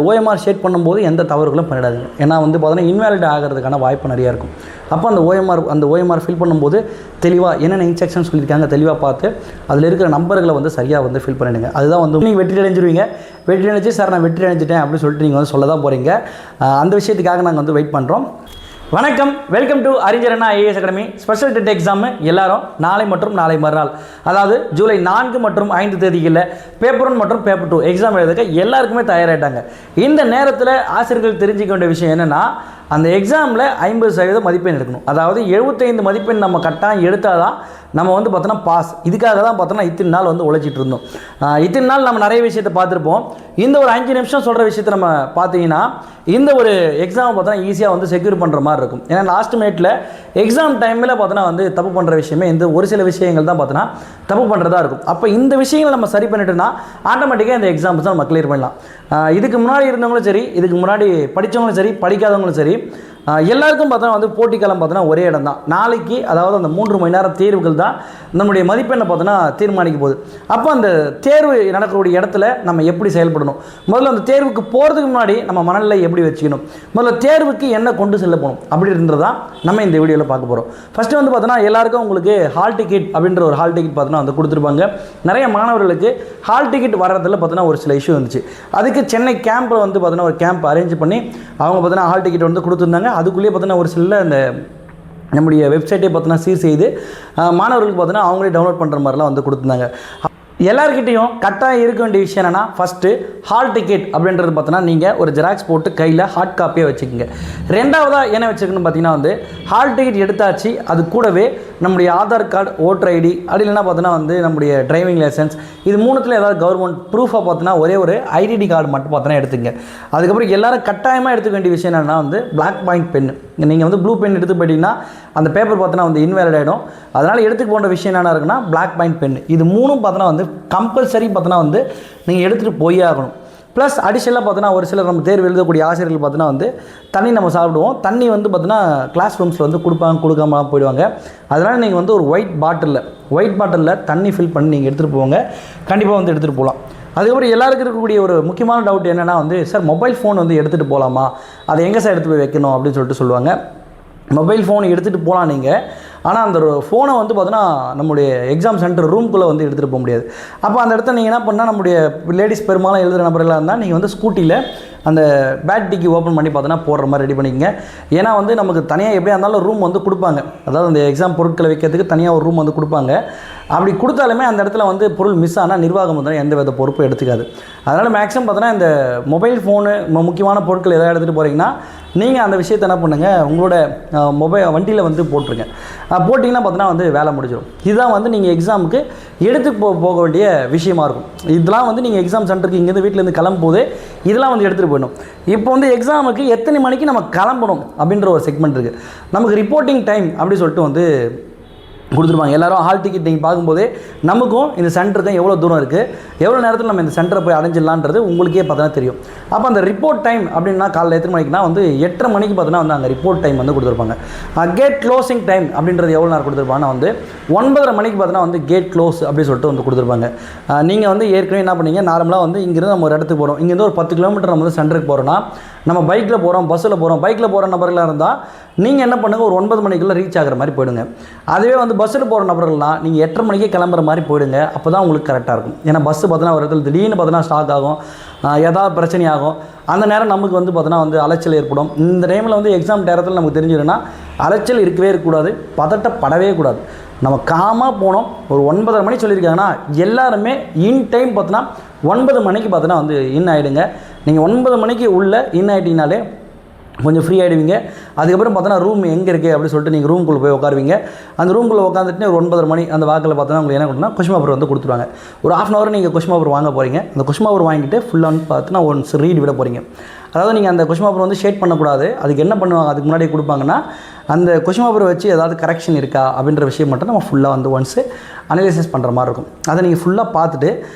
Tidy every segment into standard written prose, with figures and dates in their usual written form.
OMR shade பண்ணும்போது எந்த தவறுகளும் பண்ணிடாதுங்க. ஏன்னா வந்து பார்த்தீங்கன்னா இன்வேலிட் ஆகிறதுக்கான வாய்ப்பு நிறையா இருக்கும். அப்போ அந்த ஓஎம்ஆர் ஃபில் பண்ணும்போது தெளிவாக என்னென்ன இன்ஸ்ட்ரக்ஷன் சொல்லியிருக்காங்க தெளிவாக பார்த்து அதில் இருக்கிற நம்பர்களை வந்து சரியாக வந்து ஃபில் பண்ணிடுங்க. அதுதான் வந்து நீங்கள் வெற்றி அடைஞ்சிருவீங்க. வெற்றி அடைஞ்சு சார் நான் வெற்றி அடைஞ்சிட்டேன் அப்படின்னு சொல்லிட்டு நீங்கள் வந்து சொல்ல தான் போகிறீங்க. அந்த விஷயத்துக்காக நாங்கள் வந்து வெயிட் பண்ணுறோம். வணக்கம், welcome to Arignar Anna IAS academy. Special TET exam எல்லாரும் நாளை மற்றும் நாளை மறுநாள், அதாவது ஜூலை 4 மற்றும் 5 தேதிகளில் பேப்பர் 1 மற்றும் பேப்பர் 2 எக்ஸாம் எழுதுக்க எல்லாருக்குமே தயாராகிட்டாங்க. இந்த நேரத்தில் ஆசிரியர்கள் தெரிஞ்சிக்க வேண்டிய விஷயம் என்னென்னா, அந்த எக்ஸாமில் 50% மதிப்பெண் எடுக்கணும். அதாவது 75 மதிப்பெண் நம்ம கட்டாயம் எடுத்தால் தான் நம்ம வந்து பார்த்தோன்னா பாஸ். இதுக்காக தான் பார்த்தோன்னா இத்தனை நாள் வந்து உழைச்சிட்டு இருந்தோம். இத்தனை நாள் நம்ம நிறைய விஷயத்தை பார்த்துருப்போம். இந்த ஒரு 5 நிமிஷம் சொல்கிற விஷயத்தை நம்ம பார்த்தீங்கன்னா இந்த ஒரு எக்ஸாமை பார்த்தோன்னா ஈஸியாக வந்து செக்யூர் பண்ணுற மாதிரி இருக்கும். ஏன்னா லாஸ்ட் மினிட்ல எக்ஸாம் டைமில் பார்த்தோன்னா வந்து தப்பு பண்ணுற விஷயமே இந்த ஒரு சில விஷயங்கள் தான் பார்த்தோன்னா தப்பு பண்ணுறதா இருக்கும். அப்போ இந்த விஷயங்களை நம்ம சரி பண்ணிட்டோம்னா ஆட்டோமேட்டிக்காக இந்த எக்ஸாம்ஸ் தான் நம்ம கிளியர் பண்ணலாம். இதுக்கு முன்னாடி இருந்தவங்களும் சரி, இதுக்கு முன்னாடி படித்தவங்களும் சரி, படிக்காதவங்களும் சரி, எல்லாருக்கும் பார்த்தோன்னா வந்து போட்டிக்காலம் பார்த்தோன்னா ஒரே இடம் தான். நாளைக்கு அதாவது அந்த 3 மணி நேரம் தேர்வுகள் தான் நம்முடைய மதிப்பெண்ணை பார்த்தோன்னா தீர்மானிக்க போகுது. அப்போ அந்த தேர்வு நடக்கக்கூடிய இடத்துல நம்ம எப்படி செயல்படணும், முதல்ல அந்த தேர்வுக்கு போகிறதுக்கு முன்னாடி நம்ம மனநிலை எப்படி வச்சுக்கணும், முதல்ல தேர்வுக்கு என்ன கொண்டு செல்ல போகணும் அப்படின்றதான் நம்ம இந்த வீடியோவில் பார்க்க போகிறோம். ஃபஸ்ட்டு வந்து பார்த்தோன்னா எல்லாருக்கும் உங்களுக்கு ஹால் டிக்கெட் அப்படின்ற ஒரு ஹால் டிக்கெட் பார்த்தோன்னா வந்து கொடுத்துருப்பாங்க. நிறைய மாணவர்களுக்கு ஹால் டிக்கெட் வர்றதில் பார்த்தோன்னா ஒரு சில இஷ்யூ வந்துச்சு. அதுக்கு சென்னை கேம்பில் வந்து பார்த்தோன்னா ஒரு கேம்ப் அரேஞ்ச் பண்ணி அவங்க பார்த்தோன்னா ஹால் டிக்கெட் வந்து கொடுத்துருந்தாங்க. அதுக்குள்ளேயே பார்த்தோன்னா ஒரு சில இந்த நம்முடைய வெப்சைட்டே பார்த்தோன்னா சீர் செய்து மாணவர்களுக்கு பார்த்தோன்னா அவங்களே டவுன்லோட் பண்ணுற மாதிரிலாம் வந்து கொடுத்துருந்தாங்க. எல்லாருக்கிட்டையும் கட்டாயம் இருக்க வேண்டிய விஷயம் என்னென்னா, ஃபஸ்ட்டு ஹால் டிக்கெட் அப்படின்றது பார்த்தோன்னா நீங்கள் ஒரு ஜெராக்ஸ் போட்டு கையில் ஹார்ட் காப்பியாக வச்சுக்கோங்க. ரெண்டாவதாக என்ன வச்சுக்கணும்னு பார்த்தீங்கன்னா வந்து ஹால் டிக்கெட் எடுத்தாச்சு, அது கூடவே நம்முடைய ஆதார் கார்டு, ஓட்டர் ஐடி, அப்படி இல்லைன்னா பார்த்தோன்னா வந்து நம்முடைய டிரைவிங் லைசன்ஸ், இது மூணுத்தில் ஏதாவது கவர்மெண்ட் ப்ரூஃபாக பார்த்தோன்னா ஒரே ஒரு ஐடென்டி கார்டு மட்டும் பார்த்தோன்னா எடுத்துங்க. அதுக்கப்புறம் எல்லோரும் கட்டாயமாக எடுத்துக்க வேண்டிய விஷயம் என்னென்னா வந்து பிளாக் பாயிண்ட் பென். நீங்கள் வந்து ப்ளூ பென் எடுத்து போயிட்டீங்கன்னா அந்த பேப்பர் பார்த்தோன்னா வந்து இன்வேலிட் ஆகிடும். அதனால் எடுத்துக்க போன்ற விஷயம் என்னென்ன இருக்குன்னா பிளாக் பாயிண்ட் பென், இது மூணும் பார்த்தோன்னா வந்து கம்பல்சரி பார்த்தோன்னா வந்து நீங்கள் எடுத்துகிட்டு போயே ஆகணும். ப்ளஸ் அடிஷனலாக பார்த்தோன்னா ஒரு சிலர் நம்ம தேர்வு எழுதக்கூடிய ஆசிரியர்கள் பார்த்தோன்னா வந்து தண்ணி நம்ம சாப்பிடுவோம். தண்ணி வந்து பார்த்தோன்னா கிளாஸ் ரூம்ஸில் வந்து கொடுக்காம போயிடுவாங்க. அதனால் நீங்கள் வந்து ஒரு ஒயிட் பாட்டிலில் தண்ணி ஃபில் பண்ணி நீங்கள் எடுத்துகிட்டு போங்க. கண்டிப்பாக வந்து எடுத்துகிட்டு போகலாம். அதுக்கப்புறம் எல்லாருக்கும் இருக்கக்கூடிய ஒரு முக்கியமான டவுட் என்னென்னா வந்து, சார் மொபைல் ஃபோன் வந்து எடுத்துகிட்டு போகலாமா, அதை எங்கே சார் எடுத்து போய் வைக்கணும் அப்படின்னு சொல்லுவாங்க. மொபைல் ஃபோன் எடுத்துகிட்டு போகலாம் நீங்கள், ஆனால் அந்த ஃபோனை வந்து பார்த்தோன்னா நம்முடைய எக்ஸாம் சென்டர் ரூம்குள்ளே வந்து எடுத்துகிட்டு போக முடியாது. அப்போ அந்த இடத்துல நீங்கள் என்ன பண்ணால், நம்முடைய லேடிஸ் பெரும்பாலும் எழுதுகிற நபர்களாக இருந்தால் நீங்கள் வந்து ஸ்கூட்டியில் அந்த பேட் டிக்கி ஓப்பன் பண்ணி பார்த்தோன்னா போடுற மாதிரி ரெடி பண்ணிக்கங்க. ஏன்னா வந்து நமக்கு தனியாக எப்படியா இருந்தாலும் ரூம் வந்து கொடுப்பாங்க. அதாவது அந்த எக்ஸாம் பொருட்களை வைக்கிறதுக்கு தனியாக ஒரு ரூம் வந்து கொடுப்பாங்க. அப்படி கொடுத்தாலுமே அந்த இடத்துல வந்து பொருள் மிஸ் ஆனால் நிர்வாகம் வந்து எந்த வித பொறுப்பும் எடுத்துக்காது. அதனால் மேக்ஸிமம் பார்த்தோன்னா இந்த மொபைல் ஃபோனு முக்கியமான பொருட்கள் எதாவது எடுத்துகிட்டு போகிறீங்கன்னா நீங்கள் அந்த விஷயத்தை என்ன பண்ணுங்கள், உங்களோட வண்டியில் வந்து போட்டுருங்க. போட்டிங்கன்னா பார்த்தோன்னா வந்து வேலை முடிஞ்சிடும். இதுதான் வந்து நீங்கள் எக்ஸாமுக்கு எடுத்து போக வேண்டிய விஷயமா இருக்கும். இதெல்லாம் வந்து நீங்கள் எக்ஸாம் சென்டருக்கு இங்கேருந்து வீட்டிலேருந்து கிளம்பும்போது இதெல்லாம் வந்து எடுத்துகிட்டு போயிடணும். இப்போ வந்து எக்ஸாமுக்கு எத்தனை மணிக்கு நம்ம கிளம்பணும் அப்படின்ற ஒரு செக்மெண்ட் இருக்குது. நமக்கு ரிப்போர்ட்டிங் டைம் அப்படி சொல்லிட்டு வந்து கொடுத்துருப்பாங்க. எல்லோரும் ஹால் டிக்கெட் நீங்கள் பார்க்கும்போதே நமக்கும் இந்த சென்டருக்கும் எவ்வளோ தூரம் இருக்குது, எவ்வளோ நேரத்தில் நம்ம இந்த சென்டரை போய் அடைஞ்சிடலான்றது உங்களுக்கே பார்த்தோன்னா தெரியும். அப்போ அந்த ரிப்போர்ட் டைம் அப்படின்னா காலையில் எத்தனை மணிக்குனா வந்து 8:30 மணிக்கு பார்த்தோன்னா வந்து அங்கே ரிப்போர்ட் டைம் வந்து கொடுத்துருப்பாங்க. கேட் க்ளோசிங் டைம் அப்படின்றது எவ்வளோ நேரம் கொடுத்துருப்பாங்கன்னா வந்து 9:30 மணிக்கு பார்த்தோன்னா வந்து கேட் க்ளோஸ் அப்படின்னு சொல்லிட்டு வந்து கொடுத்துருப்பாங்க. நீங்கள் வந்து ஏற்கனவே என்ன பண்ணீங்க, நார்மலாக வந்து இங்கேருந்து நம்ம ஒரு இடத்துக்கு போகிறோம், இங்கேருந்து ஒரு 10 கிலோமீட்டர் நம்ம வந்து சென்டருக்கு போகிறோன்னா, நம்ம பைக்கில் போகிறோம், பஸ்ஸில் போகிறோம், பைக்கில் போகிற நபர்களாக இருந்தால் நீங்கள் என்ன பண்ணுங்கள், ஒரு 9 மணிக்குள்ளே ரீச் ஆகிற மாதிரி போயிடுங்க. அதுவே வந்து பஸ்ஸில் போகிற நபர்கள்னால் நீங்கள் 8:30 மணிக்கே கிளம்புற மாதிரி போயிடுங்க. அப்போ தான் உங்களுக்கு கரெக்டாக இருக்கும். ஏன்னா பஸ்ஸு பார்த்தோன்னா ஒரு இடத்துல திடீர்னு பார்த்தோன்னா ஸ்டாக் ஆகும், ஏதாவது பிரச்சனையாகும். அந்த நேரம் நமக்கு வந்து பார்த்தோன்னா வந்து அலைச்சல் ஏற்படும். இந்த டைமில் வந்து எக்ஸாம் நேரத்தில் நமக்கு தெரிஞ்சிடும்னா அலைச்சல் இருக்கவே இருக்கக்கூடாது, பதட்டப்படவே கூடாது. நம்ம காமாக போனோம். ஒரு 9:30 மணி சொல்லியிருக்காங்கன்னா எல்லாருமே இன் டைம் பார்த்தோன்னா 9 மணிக்கு பார்த்தோன்னா வந்து இன் ஆகிடுங்க. நீங்கள் 9 மணிக்கு உள்ளே இன் ஆகிட்டீங்கனாலே கொஞ்சம் ஃப்ரீ ஆகிடுவீங்க. அதுக்கப்புறம் பார்த்தோன்னா ரூம் எங்கே இருக்குது அப்படின்னு சொல்லிட்டு நீங்கள் ரூம்குள்ளே போய் உட்காருவீங்க. அந்த ரூம்குள்ளே உட்காந்துட்டு ஒரு 9:30 மணி அந்த வாக்கில் பார்த்தோன்னா உங்களுக்கு என்ன கொடுத்தா கொஸ்டின் பேப்பர் வந்து கொடுத்துருவாங்க. ஒரு 1/2 hour நீங்கள் கொஸ்டின் பேப்பர் வாங்க போகிறீங்க. அந்த கொஸ்டின் பேப்பர் வாங்கிட்டு ஃபுல்லாக பார்த்தோன்னா ஒன்ஸ் ரீட் விட போகிறீங்க. அதாவது நீங்கள் அந்த கொஸ்டின் பேப்பர் வந்து ஷேட் பண்ணக்கூடாது. அதுக்கு என்ன பண்ணுவாங்க, அதுக்கு முன்னாடி கொடுப்பாங்கன்னா அந்த கொஷின் பேப்பரை வச்சு ஏதாவது கரெக்ஷன் இருக்கா அப்படின்ற விஷயம் மட்டும் நம்ம ஃபுல்லாக வந்து ஒன்ஸு அனலைசிஸ் பண்ணுற மாதிரி இருக்கும். அதை நீங்கள் ஃபுல்லாக பார்த்துட்டு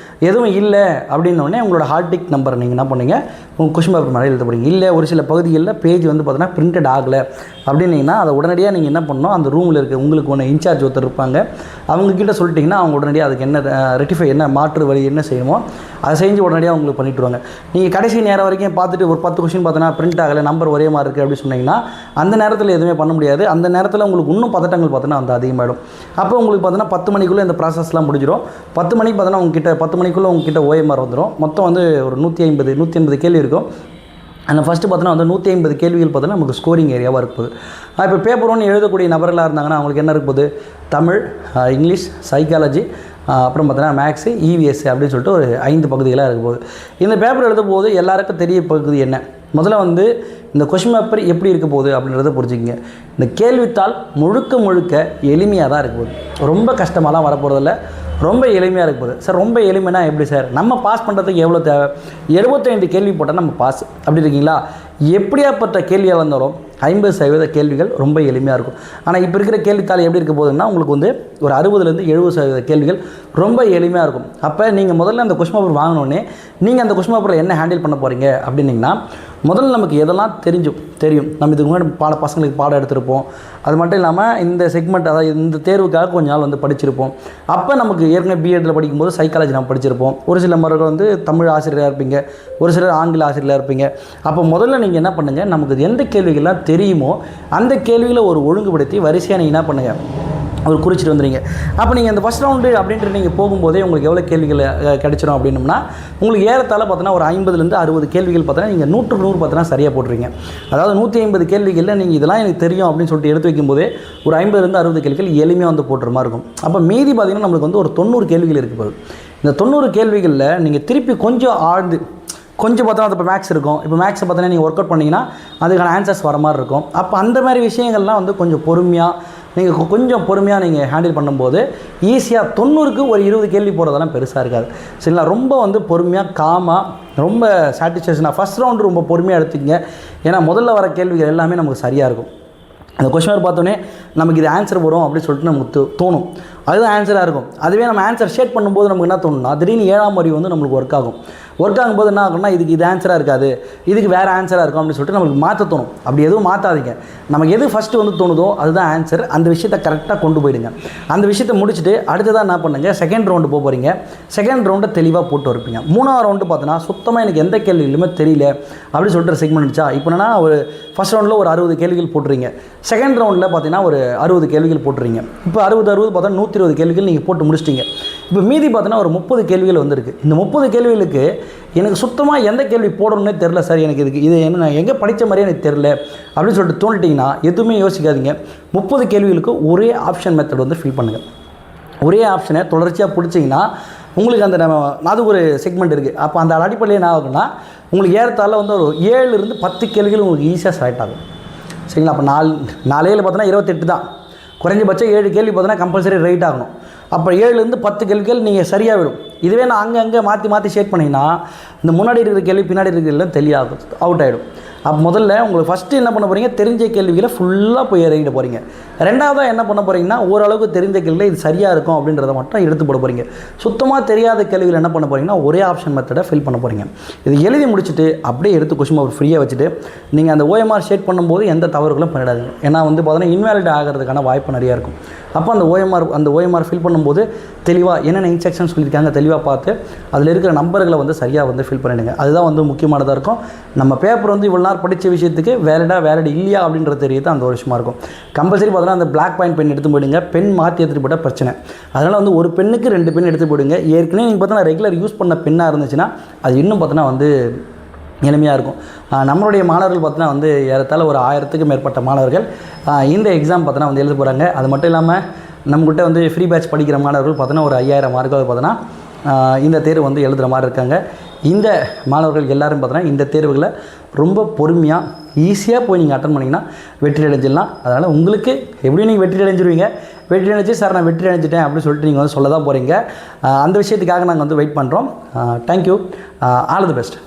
எதுவும் இல்லை அப்படின்னோடனே உங்களோட ஹால் டிக் நம்பர் நீங்கள் என்ன பண்ணுங்க உங்கள் கொஷின் பேப்பர் மேலே எழுத போகிறீங்க. இல்லை ஒரு சில பகுதிகளில் பேஜ் வந்து பார்த்தீங்கன்னா பிரிண்டட் ஆகலை அப்படின்னீங்கன்னா அதை உடனடியாக நீங்கள் என்ன பண்ணணும், அந்த ரூமில் இருக்க உங்களுக்கு ஒன்று இன்சார்ஜ் ஒருத்தர் இருப்பாங்க, அவங்கக்கிட்ட சொல்லிட்டிங்கன்னா அவங்க உடனடியாக அதுக்கு என்ன ரெட்டிஃபை என்ன மாற்று வழி என்ன செய்யணுமோ அதை செஞ்சு உடனடியாக உங்களுக்கு பண்ணிவிடுவாங்க. நீங்கள் கடைசி நேரம் வரைக்கும் பார்த்துட்டு ஒரு 10 கொஷின் பார்த்தீங்கன்னா பிரிண்ட் ஆகலை, நம்பர் ஒரே மாதிரி இருக்குது அப்படின்னு சொன்னீங்கன்னா அந்த நேரத்தில் எதுவுமே பண்ண முடியாது. அந்த நேரத்தில் உங்களுக்கு இன்னும் பதட்டங்கள் பார்த்தீங்கன்னா வந்து அதிகமாகிடும். அப்போ உங்களுக்கு பார்த்தீங்கன்னா 10 மணிக்குள்ளே இந்த ப்ராசஸ்லாம் முடிஞ்சிடும். 10 மணிக்கு பார்த்தீங்கன்னா உங்ககிட்ட 10 மணிக்குள்ளே உங்ககிட்ட OMR வந்துடும். மொத்தம் வந்து ஒரு 150 கேள்வி இருக்கும். அந்த ஃபஸ்ட்டு பார்த்தோன்னா வந்து 150 கேள்விகள் பார்த்தோன்னா நமக்கு ஸ்கோரிங் ஏரியாவாக இருக்குது. இப்போ பேப்பர் 1 எழுதக்கூடிய நபர்களாக இருந்தாங்கன்னா அவங்களுக்கு என்ன இருக்குது, தமிழ், இங்கிலீஷ், சைக்காலஜி, அப்புறம் பார்த்தீங்கன்னா மேக்ஸு, EVS அப்படின்னு சொல்லிட்டு ஒரு 5 பகுதிகளாக இருக்க போகுது. இந்த பேப்பர் எழுத போது எல்லாருக்கும் தெரிய பகுதி என்ன, முதல்ல வந்து இந்த கொஷின் பேப்பர் எப்படி இருக்க போகுது அப்படின்றத புரிஞ்சுக்கிங்க. இந்த கேள்வித்தாள் முழுக்க எளிமையாக தான் இருக்க போகுது. ரொம்ப கஷ்டமாலாம் வரப்போகிறதில்ல, ரொம்ப எளிமையாக இருக்க போகுது. சார் ரொம்ப எளிமைனா எப்படி சார், நம்ம பாஸ் பண்ணுறதுக்கு எவ்வளோ தேவை, 75 கேள்வி போட்டால் நம்ம பாஸ் அப்படி இருக்கீங்களா? எப்படியாப்பட்ட கேள்வியாக வந்தாலும் 50% கேள்விகள் ரொம்ப எளிமையாக இருக்கும். ஆனால் இப்போ இருக்கிற கேள்வித்தாள் எப்படி இருக்க போகுதுன்னா உங்களுக்கு வந்து ஒரு 60லேருந்து 70% கேள்விகள் ரொம்ப எளிமையாக இருக்கும். அப்போ நீங்கள் முதல்ல அந்த கொஷின் பேப்பர் வாங்கினோடனே நீங்கள் அந்த கொஷின் பேப்பரில் என்ன ஹேண்டில் பண்ண போகிறீங்க அப்படின்னிங்கன்னா, முதல்ல நமக்கு எதெல்லாம் தெரியும், நம்ம இதுக்கு முன்னாடி பசங்களுக்கு பாடம் எடுத்திருப்போம், அது மட்டும் இல்லாமல் இந்த செக்மெண்ட் அதாவது இந்த தேர்வுக்காக கொஞ்ச நாள் வந்து படிச்சிருப்போம். அப்போ நமக்கு ஏற்கனவே பிஎட்டில் படிக்கும்போது சைக்காலஜி நம்ம படிச்சிருப்போம். ஒரு சில மாணவர்கள் வந்து தமிழ் ஆசிரியராக இருப்பீங்க, ஒரு சிலர் ஆங்கில ஆசிரியராக இருப்பீங்க. அப்போ முதல்ல நீங்கள் என்ன பண்ணுங்கள், நமக்கு எந்த கேள்விகள்லாம் தெரியுமோ அந்த கேள்விகளை ஒரு ஒழுங்குபடுத்தி வரிசையாக நீங்கள் என்ன பண்ணுங்கள், ஒரு குறிச்சிட்டு வந்துடுங்க. அப்போ நீங்கள் இந்த ஃபஸ்ட் ரவுண்டு அப்படின்ட்டு நீங்கள் போகும்போதே உங்களுக்கு எவ்வளோ கேள்விகள் கிடச்சிடும் அப்படின்னம்னா, உங்களுக்கு ஏறத்தாழ பார்த்தோன்னா ஒரு 50லேருந்து 60 கேள்விகள் பார்த்தோன்னா நீங்கள் 100 பார்த்தோன்னா சரியாக போட்டுருங்க. அதாவது 150 கேள்விகளில் நீங்கள் இதெல்லாம் எனக்கு தெரியும் அப்படின்னு சொல்லிட்டு எடுத்து வைக்கும்போதே ஒரு 50லேருந்து 60 கேள்விகள் எளிமையாக வந்து போட்டுற மாதிரி இருக்கும். அப்போ மீதி பார்த்திங்கன்னா நம்மளுக்கு வந்து ஒரு 90 கேள்விகள் இருக்க போகுது. இந்த 90 கேள்விகளில் நீங்கள் திருப்பி கொஞ்சம் ஆழ்ந்து கொஞ்சம் பார்த்தோன்னா அது இப்போ மேக்ஸ் இருக்கும். இப்போ மேக்ஸை பார்த்தோன்னா நீங்கள் ஒர்க் அவுட் பண்ணிங்கன்னா அதுக்கான ஆன்சர்ஸ் வர மாதிரி இருக்கும். அப்போ அந்த மாதிரி விஷயங்கள்லாம் வந்து கொஞ்சம் பொறுமையாக நீங்கள் ஹேண்டில் பண்ணும்போது ஈஸியாக 90க்கு ஒரு 20 கேள்வி போடுறதெல்லாம் பெருசாக இருக்காது. சரிங்களா? ரொம்ப வந்து பொறுமையாக காமாக ரொம்ப சாட்டிஸ்ஃபேக்ஷனாக ஃபஸ்ட் ரவுண்டு ரொம்ப பொறுமையாக எடுத்துக்கங்க. ஏன்னா முதல்ல வர கேள்விகள் எல்லாமே நமக்கு சரியாக இருக்கும். அந்த கொஸ்டின் பார்த்தோன்னே நமக்கு இது ஆன்சர் வரும் அப்படின்னு சொல்லிட்டு நமக்கு தோணும், அதுதான் ஆன்சராக இருக்கும். அதுவே நம்ம ஆன்சர் ஷேட் பண்ணும்போது நமக்கு என்ன தோணும்னா, திடீர்னு 7ஆம் அறிவு வந்து நம்மளுக்கு ஒர்க் ஆகும்போது என்ன ஆகும்னா, இது ஆன்சராக இருக்காது, இதுக்கு வேறு ஆன்சராக இருக்கும் அப்படின்னு சொல்லிட்டு நம்மளுக்கு மாற்ற தோணும். அப்படி எதுவும் மாற்றாதீங்க. நமக்கு எது ஃபஸ்ட்டு வந்து தோணுதோ அதுதான் ஆன்சர். அந்த விஷயத்தை கரெக்டாக கொண்டு போயிடுங்க. அந்த விஷயத்தை முடிச்சுட்டு அடுத்ததாக என்ன பண்ணுங்கள், செகண்ட் ரவுண்டு போகிறீங்க. செகண்ட் ரவுண்டை தெளிவாக போட்டு வரப்பீங்க. 3ஆவது ரவுண்டு பார்த்தோன்னா சுத்தமாக எனக்கு எந்த கேள்விகளுமே தெரியல அப்படின்னு சொல்லிட்டு செக்மெண்ட் இருந்துச்சா, இப்போ என்னன்னா ஒரு ஃபஸ்ட் ரவுண்டில் ஒரு 60 கேள்விகள் போட்டுறீங்க. செகண்ட் ரவுண்டில் பார்த்தீங்கன்னா ஒரு 60 கேள்விகள் போட்டுறீங்க. இப்போ 60 பார்த்தா 120 கேள்விகள் நீங்கள் போட்டு முடிச்சிட்டிங்க. இப்போ மீதி பார்த்தோன்னா ஒரு 30 கேள்விகள் வந்திருக்கு. இந்த 30 கேள்விகளுக்கு எனக்கு சுத்தமாக எந்த கேள்வி போடணுன்னே தெரில சார், எனக்கு இது என்ன நான் எங்கே படித்த மாதிரியே எனக்கு தெரில அப்படின்னு சொல்லிட்டு தோண்டிட்டிங்கன்னா எதுவுமே யோசிக்காதீங்க. 30 கேள்விகளுக்கு ஒரே ஆப்ஷன் மெத்தட் வந்து ஃபில் பண்ணுங்கள். ஒரே ஆப்ஷனை தொடர்ச்சியாக பிடிச்சிங்கன்னா உங்களுக்கு அந்த அதுக்கு ஒரு செக்மெண்ட் இருக்குது. அப்போ அந்த அடிப்படையில் என்ன ஆகுதுன்னா உங்களுக்கு ஏறத்தாழ வந்து ஒரு 7லேருந்து 10 கேள்விகள் உங்களுக்கு ஈஸியாக செலக்ட் ஆகும். சரிங்களா? அப்போ 4 பார்த்தோன்னா 28 தான். குறைஞ்சபட்சம் 7 கேள்வி பார்த்தோன்னா கம்பல்சரி ரைட் ஆகணும். அப்போ 7லேருந்து 10 கேள்விகள் நீங்கள் சரியாக விடும். இதுவே நான் அங்கே மாற்றி ஷேட் பண்ணிங்கன்னா இந்த முன்னாடி இருக்கிற கேள்வி பின்னாடி இருக்கிறதுலாம் தெளிவாகும், அவுட் ஆகிடும். அப்போ முதல்ல உங்களுக்கு ஃபஸ்ட்டு என்ன பண்ண போகிறீங்க, தெரிஞ்ச கேள்விகளை ஃபுல்லாக போய் இறங்கிட போகிறீங்க. ரெண்டாவதாக என்ன பண்ண போகிறீங்கன்னா, ஓரளவுக்கு தெரிஞ்ச கேள்வியில் இது சரியாக இருக்கும் அப்படின்றத மட்டும் எடுத்து போட போகிறீங்க. சுத்தமாக தெரியாத கேள்விகள் என்ன பண்ண போகிறீங்கன்னா ஒரே ஆப்ஷன் மெத்தடை ஃபில் பண்ண போகிறீங்க. இது எழுதி முடிச்சுட்டு அப்படியே எடுத்து கொஸ்டின் பேப்பர் ஃப்ரீயாக வச்சுட்டு நீங்கள் அந்த OMR ஷேட் பண்ணும்போது எந்த தவறுகளும் பண்ணிடாதீங்க. ஏன்னா வந்து பார்த்தீங்கன்னா இன்வாலிட் ஆகிறதுக்கான வாய்ப்பு நிறையா இருக்கும். அப்போ அந்த OMR ஃபில் பண்ணும்போது தெளிவாக என்னென்ன இன்ஸ்ட்ரக்ஷன் சொல்லியிருக்காங்க தெளிவாக பார்த்து அதில் இருக்கிற நம்பர்களை வந்து சரியாக வந்து ஃபில் பண்ணிடுங்க. அதுதான் வந்து முக்கியமானதாக இருக்கும். நம்ம பேப்பர் வந்து இவ்வளோ நேரம் படித்த விஷயத்துக்கு வேலிட் இல்லையா அப்படின்றது தெரியுது அந்த ஒரு விஷயமா இருக்கும். கம்பல்சரி பார்த்தோன்னா அந்த பிளாக் பாயிண்ட் பென் எடுத்து போயிடுங்க. பென் மாற்றி எடுத்துகிட்டு போட்டால் பிரச்சனை. அதனால் வந்து ஒரு பெண்ணுக்கு 2 பென் எடுத்து போயிடுங்க. ஏற்கனவே நீங்கள் பார்த்தோன்னா ரெகுலர் யூஸ் பண்ண பெண்ணாக இருந்துச்சுன்னா அது இன்னும் பார்த்தோன்னா வந்து எளிமையாக இருக்கும். நம்மளுடைய மாணவர்கள் பார்த்தோன்னா வந்து ஏறத்தாழ ஒரு 1000க்கு மேற்பட்ட மாணவர்கள் இந்த எக்ஸாம் பார்த்தோன்னா வந்து எழுத போகிறாங்க. அது மட்டும் இல்லாமல் நம்மக்கிட்ட வந்து ஃப்ரீ பேட்ச் படிக்கிற மாணவர்கள் பார்த்தோன்னா ஒரு 5000 மார்க்காவது பார்த்தோன்னா இந்த தேர்வு வந்து எழுதுகிற மாதிரி இருக்காங்க. இந்த மாணவர்கள் எல்லோரும் பார்த்தோன்னா இந்த தேர்வுகளை ரொம்ப பொறுமையாக ஈஸியாக போய் நீங்கள் அட்டன் பண்ணிங்கன்னா வெற்றி அடைஞ்சிடலாம். அதனால் உங்களுக்கு எப்படியும் நீங்கள் வெற்றி அடைஞ்சிருவீங்க. வெற்றி அடைஞ்சி சார் நான் வெற்றி அடைஞ்சிட்டேன் அப்படின்னு சொல்லிட்டு நீங்கள் வந்து சொல்ல தான் போகிறீங்க. அந்த விஷயத்துக்காக நாங்கள் வந்து வெயிட் பண்ணுறோம். தேங்க்யூ. All the best.